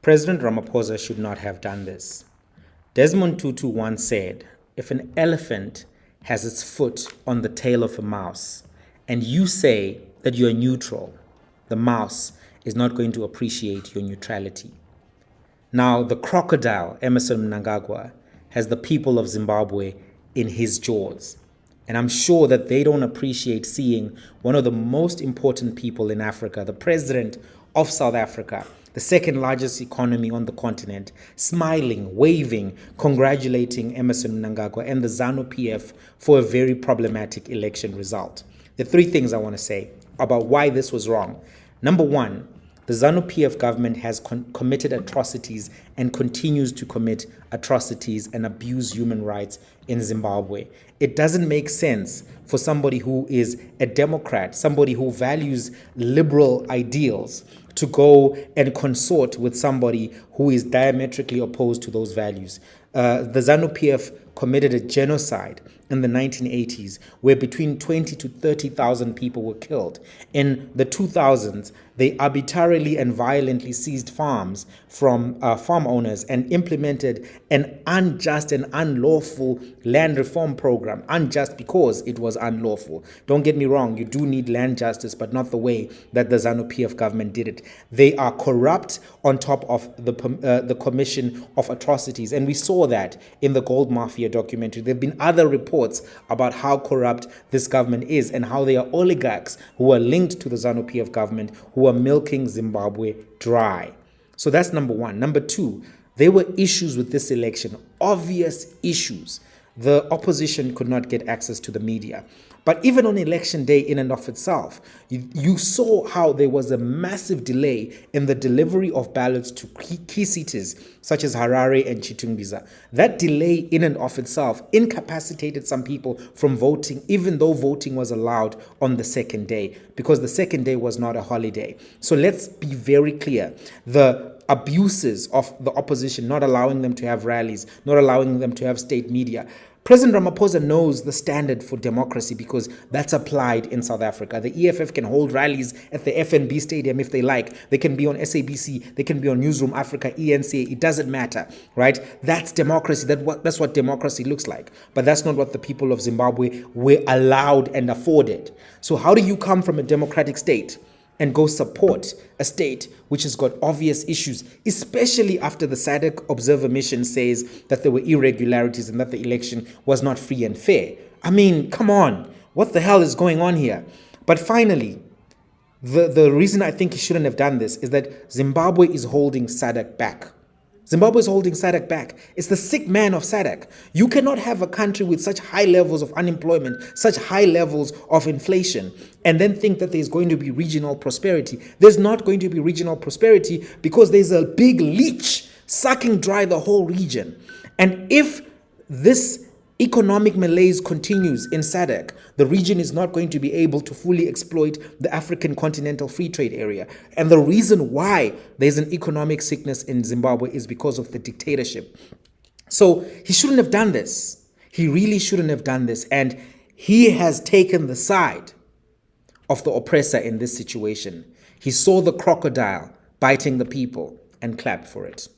President Ramaphosa should not have done this. Desmond Tutu once said, if an elephant has its foot on the tail of a mouse and you say that you're neutral, the mouse is not going to appreciate your neutrality. Now, the crocodile, Emmerson Mnangagwa, has the people of Zimbabwe in his jaws. And I'm sure that they don't appreciate seeing one of the most important people in Africa, the president of South Africa, the second largest economy on the continent, smiling, waving, congratulating Emmerson Mnangagwa and the ZANU-PF for a very problematic election result. There are three things I want to say about why this was wrong. Number one, the ZANU-PF government has committed atrocities and continues to commit atrocities and abuse human rights in Zimbabwe. It doesn't make sense for somebody who is a Democrat, somebody who values liberal ideals, to go and consort with somebody who is diametrically opposed to those values. The ZANU-PF committed a genocide in the 1980s where between 20 to 30,000 people were killed. In the 2000s, they arbitrarily and violently seized farms from farm owners and implemented an unjust and unlawful land reform program. Unjust because it was unlawful. Don't get me wrong, you do need land justice, but not the way that the ZANU-PF government did it. They are corrupt on top of the commission of atrocities. And we saw that in the Gold Mafia documentary. There have been other reports about how corrupt this government is and how they are oligarchs who are linked to the ZANU-PF government who are milking Zimbabwe dry. So that's number one. Number two, there were issues with this election, obvious issues. The opposition could not get access to the media. But even on election day in and of itself, you saw how there was a massive delay in the delivery of ballots to key cities such as Harare and Chitungwiza. That delay in and of itself incapacitated some people from voting, even though voting was allowed on the second day, because the second day was not a holiday. So let's be very clear. The abuses of the opposition, not allowing them to have rallies, not allowing them to have state media. President Ramaphosa knows the standard for democracy because that's applied in South Africa. The EFF can hold rallies at the FNB Stadium if they like. They can be on SABC. They can be on Newsroom Africa, ENCA. It doesn't matter, right? That's democracy. That's what democracy looks like. But that's not what the people of Zimbabwe were allowed and afforded. So how do you come from a democratic state and go support a state which has got obvious issues, especially after the SADC observer mission says that there were irregularities and that the election was not free and fair? I mean, come on. What the hell is going on here? But finally, the reason I think he shouldn't have done this is that Zimbabwe is holding SADC back. Zimbabwe is holding SADC back. It's the sick man of SADC. You cannot have a country with such high levels of unemployment, such high levels of inflation, and then think that there's going to be regional prosperity. There's not going to be regional prosperity because there's a big leech sucking dry the whole region. And if this economic malaise continues in SADC, the region is not going to be able to fully exploit the African continental free trade area. And the reason why there's an economic sickness in Zimbabwe is because of the dictatorship. So he shouldn't have done this. He really shouldn't have done this. And he has taken the side of the oppressor in this situation. He saw the crocodile biting the people and clapped for it.